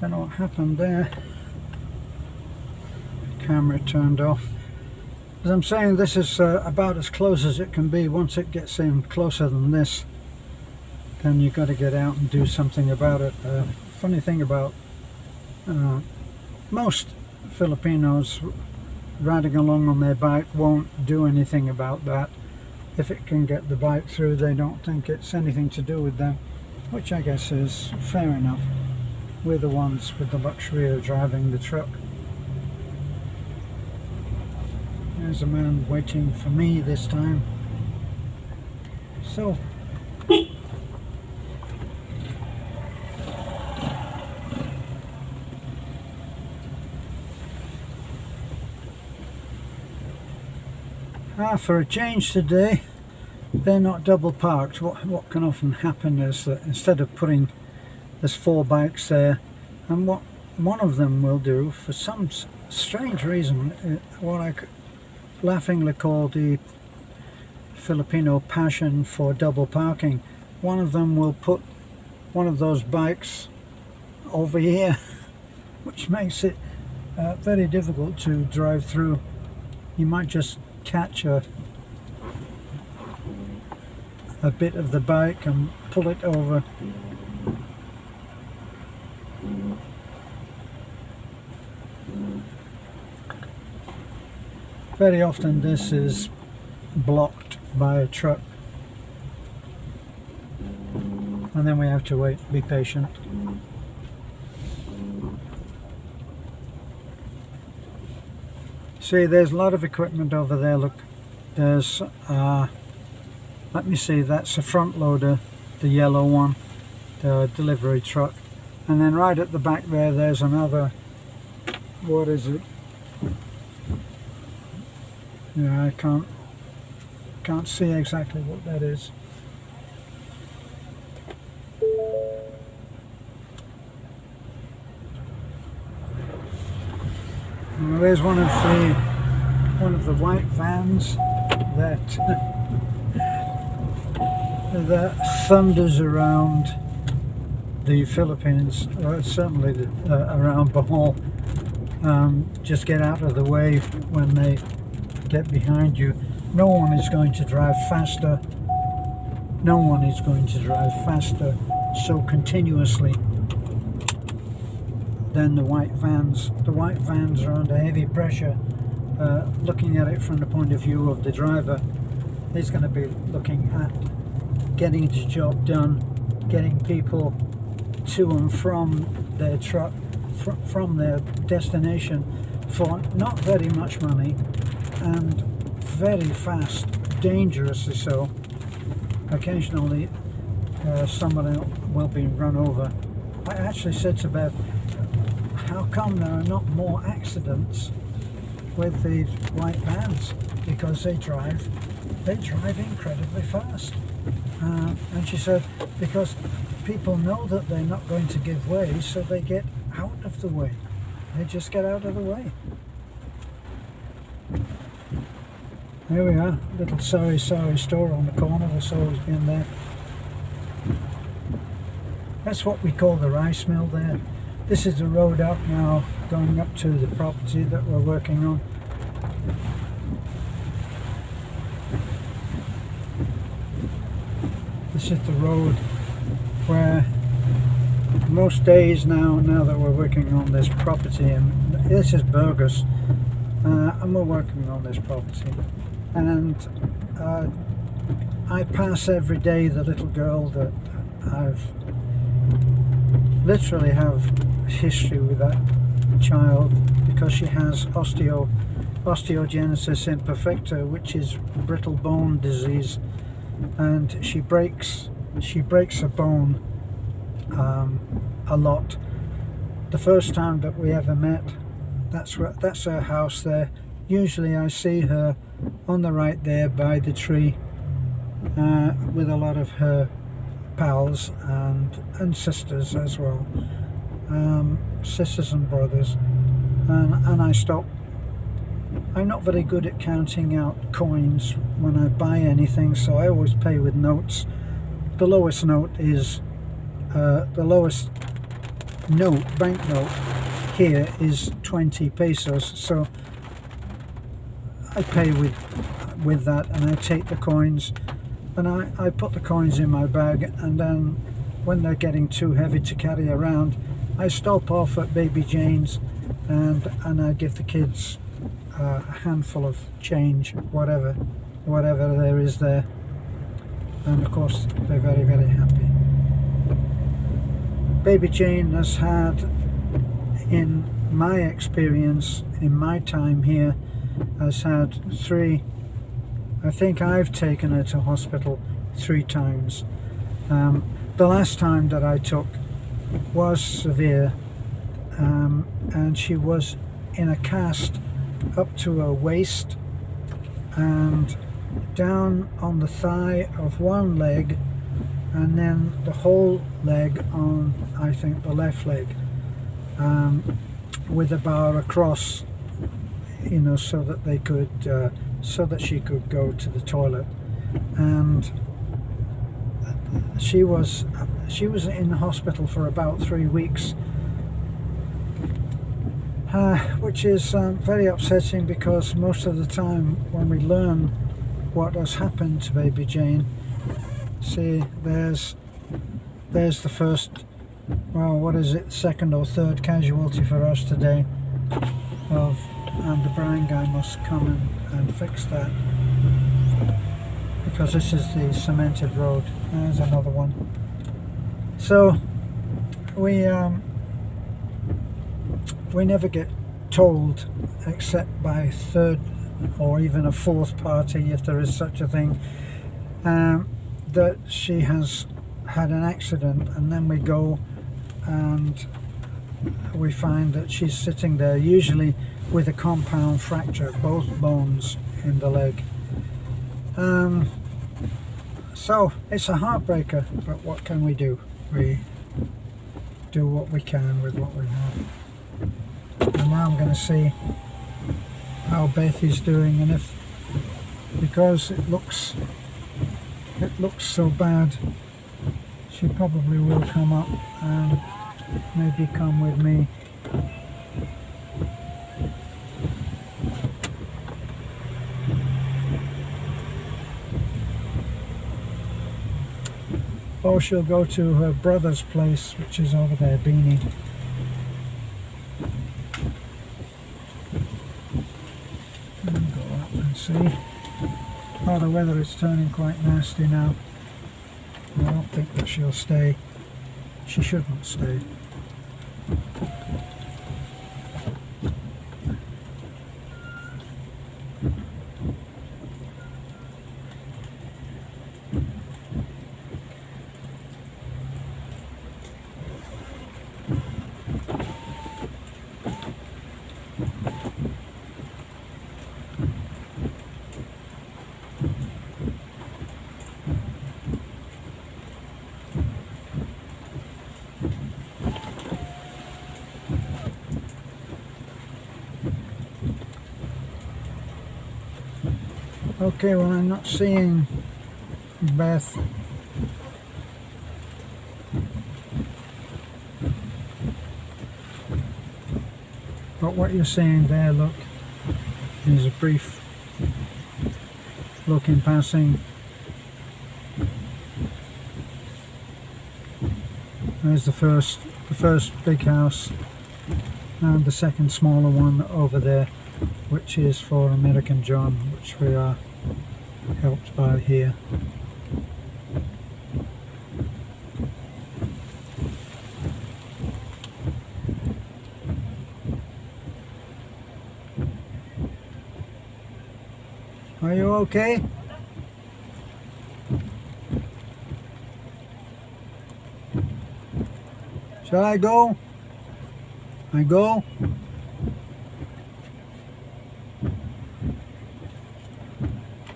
Don't know what happened there. Camera turned off. As I'm saying, this is about as close as it can be. Once it gets in closer than this, then you've got to get out and do something about it. Funny thing about most Filipinos riding along on their bike won't do anything about that. If it can get the bike through, they don't think it's anything to do with them, which I guess is fair enough. We're the ones with the luxury of driving the truck. There's a man waiting for me this time. So for a change today, they're not double parked. What can often happen is that instead of putting, there's 4 bikes there, and what one of them will do, for some strange reason, what I laughingly call the Filipino passion for double parking, one of them will put one of those bikes over here, which makes it very difficult to drive through. You might just catch a bit of the bike and pull it over. Very often this is blocked by a truck, and then we have to wait, be patient. See, there's a lot of equipment over there. Look, there's let me see, that's a front loader, the yellow one, the delivery truck, and then right at the back there, there's another, what is it? Yeah, I can't see exactly what that is. Well, there's one of the white vans that thunders around the Philippines, or certainly around Bohol. Just get out of the way when they get behind you. No one is going to drive faster. No one is going to drive faster so continuously than the white vans. The white vans are under heavy pressure. Looking at it from the point of view of the driver, he's going to be looking at getting the job done, getting people to and from their truck, from their destination for not very much money, and very fast, dangerously so. Occasionally someone will be run over. I actually said to Bev, how come there are not more accidents with these white vans? Because they drive incredibly fast. And she said, because people know that they're not going to give way, so they get out of the way. They just get out of the way. There we are, little sorry store on the corner. That's always been there. That's what we call the rice mill there. This is the road up now, going up to the property that we're working on. This is the road where most days now that we're working on this property, and this is Burgos, and we're working on this property, and I pass every day the little girl that I've literally have history with that child, because she has osteogenesis imperfecta, which is brittle bone disease, and she breaks a bone a lot. The first time that we ever met, that's her house there. Usually I see her on the right there by the tree with a lot of her pals and sisters as well, sisters and brothers, and I stop. I'm not very good at counting out coins when I buy anything, so I always pay with notes. The lowest note is the lowest banknote here is 20 pesos, so I pay with that, and I take the coins and I put the coins in my bag, and then when they're getting too heavy to carry around, I stop off at Baby Jane's and I give the kids a handful of change, whatever there is there, and of course they're very, very happy. Baby Jane has had, in my experience, in my time here, has had I think I've taken her to hospital 3 times. The last time that I took was severe, and she was in a cast up to her waist and down on the thigh of one leg, and then the whole leg on, I think, the left leg, with a bar across, you know, so that they could so that she could go to the toilet. And she was in hospital for about 3 weeks, which is very upsetting, because most of the time when we learn what has happened to Baby Jane, see, there's the first, well, what is it, second or third casualty for us today, and the Brian guy must come and fix that, because this is the cemented road. There's another one. So we never get told, except by third or even a fourth party, if there is such a thing, that she has had an accident, and then we go and we find that she's sitting there, usually with a compound fracture, both bones in the leg. So it's a heartbreaker, but what can we do? We do what we can with what we have. And now I'm going to see how Beth is doing, and if, because it looks so bad, she probably will come up and maybe come with me. Or she'll go to her brother's place, which is over there, Beanie. And go up and see. Oh, the weather is turning quite nasty now. I don't think that she'll stay. She shouldn't stay. Okay, well, I'm not seeing Beth. But what you're seeing there, look, is a brief look in passing. There's the first big house, and the second smaller one over there, which is for American John, which we are helped by here. Are you okay? Shall I go? I go?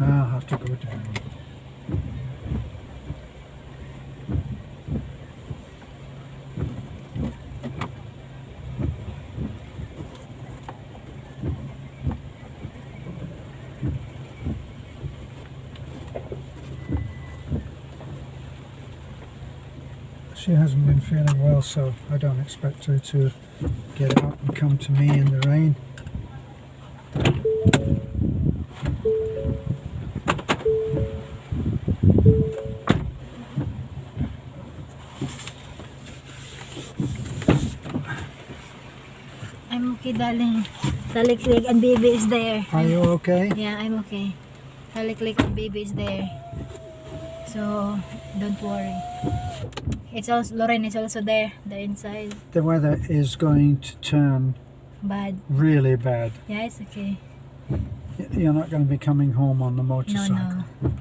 I'll have to go down. She hasn't been feeling well, so I don't expect her to get out and come to me in the rain. I'm okay, darling. Taliklik and baby is there. Are you okay? Yeah, I'm okay. Taliklik and baby is there. So, don't worry. It's also, Lauren is also there, the inside. The weather is going to turn Bad. really bad. Yeah, it's okay. You're not going to be coming home on the No, motorcycle. no.